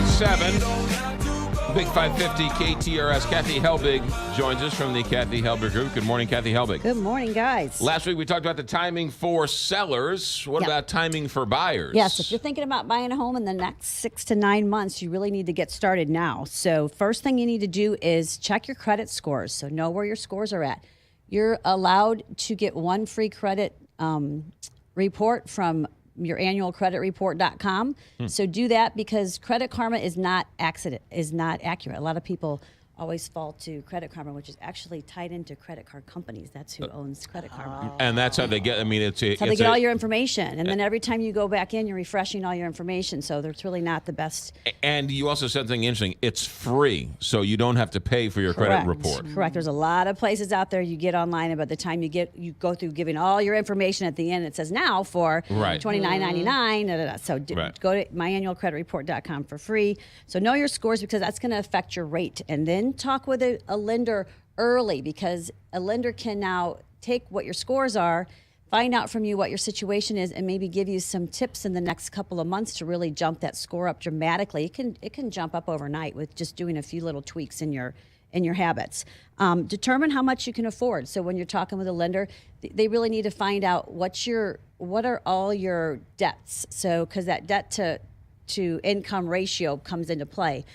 747. Big 550 KTRS. Kathy Helbig joins us from the Kathy Helbig Group. Good morning, Kathy Helbig. Good morning, guys. Last week we talked about the timing for sellers. What about timing for buyers? Yes, if you're thinking about buying a home in the next 6 to 9 months, you really need to get started now. So first thing you need to do is check your credit scores. So know where your scores are at. You're allowed to get one free credit report from your annual creditreport.com. So do that because Credit Karma is not accurate. A lot of people always fall to Credit Karma, which is actually tied into credit card companies. That's who owns Credit Karma. And that's how they get, I mean, it's how they get all your information. And then every time you go back in, you're refreshing all your information. So it's really not the best. And you also said something interesting. It's free, so you don't have to pay for your credit report. Correct. There's a lot of places out there you get online, and by the time you go through giving all your information at the end, it says now for $29.99. So go to myannualcreditreport.com for free. So know your scores because that's going to affect your rate. And then talk with a lender early because a lender can now take what your scores are, find out from you what your situation is, and maybe give you some tips in the next couple of months to really jump that score up dramatically. It can jump up overnight with just doing a few little tweaks in your habits. Determine how much you can afford. So when you're talking with a lender, they really need to find out what are all your debts. So because that debt to income ratio comes into play.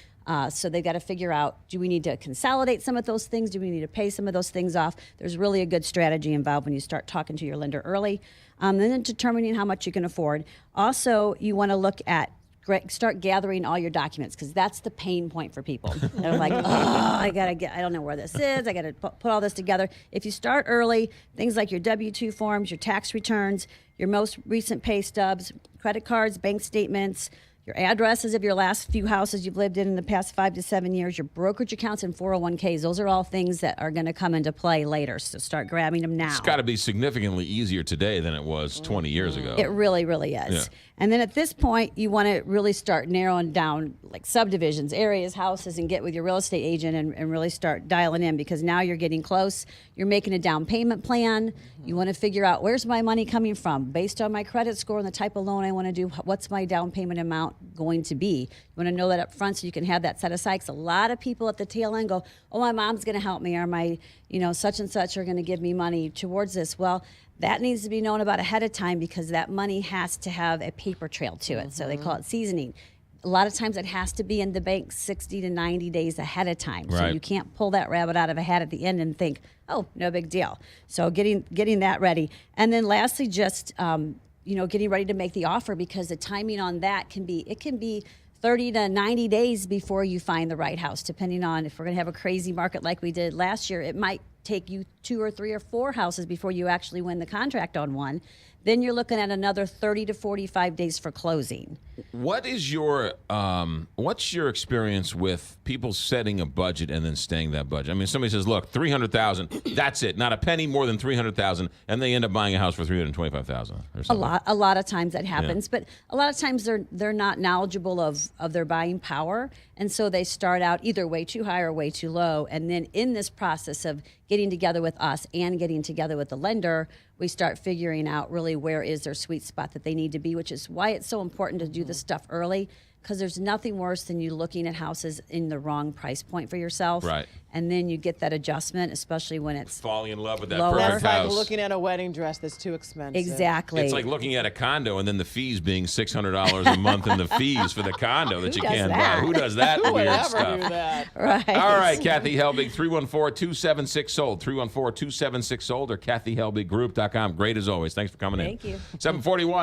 So they've got to figure out, do we need to consolidate some of those things? Do we need to pay some of those things off? There's really a good strategy involved when you start talking to your lender early. And then determining how much you can afford. Also, you want to look at, start gathering all your documents because that's the pain point for people. They're like, I don't know where this is. I got to put all this together. If you start early, things like your W-2 forms, your tax returns, your most recent pay stubs, credit cards, bank statements, your addresses of your last few houses you've lived in the past 5 to 7 years, your brokerage accounts and 401ks. Those are all things that are going to come into play later. So start grabbing them now. It's got to be significantly easier today than it was 20 years ago. It really, really is. Yeah. And then at this point, you want to really start narrowing down like subdivisions, areas, houses, and get with your real estate agent and really start dialing in because now you're getting close. You're making a down payment plan. You want to figure out where's my money coming from based on my credit score and the type of loan I want to do. What's my down payment amount going to be? You want to know that up front so you can have that set aside. Because a lot of people at the tail end go, oh, my mom's going to help me, or my, such and such are going to give me money towards this. Well, that needs to be known about ahead of time because that money has to have a paper trail to it. So they call it seasoning. A lot of times it has to be in the bank 60 to 90 days ahead of time. So you can't pull that rabbit out of a hat at the end and think, oh, no big deal. So getting that ready. And then lastly, just, getting ready to make the offer because the timing on that can be 30 to 90 days before you find the right house, depending on if we're going to have a crazy market like we did last year. It might take you 2 or 3 or 4 houses before you actually win the contract on one. Then you're looking at another 30 to 45 days for closing. What is what's your experience with people setting a budget and then staying that budget? I mean, somebody says, look, $300,000, that's it. Not a penny more than $300,000, and they end up buying a house for $325,000 or something. A lot of times that happens, but a lot of times they're not knowledgeable of their buying power, and so they start out either way too high or way too low, and then in this process of getting together with us and getting together with the lender, we start figuring out really where is their sweet spot that they need to be, which is why it's so important to do this stuff early, because there's nothing worse than you looking at houses in the wrong price point for yourself. Right. And then you get that adjustment, especially when it's falling in love with that lower. perfect That's house. like looking at a wedding dress that's too expensive. Exactly. It's like looking at a condo and then the fees being $600 a month in the fees for the condo that you can't buy. Who does that Who would weird ever stuff? do that? Right. All right, Kathy Helbig, 314-276-SOLD, 314-276-SOLD, or KathyHelbigGroup.com. Great as always. Thanks for coming in. Thank you. 741.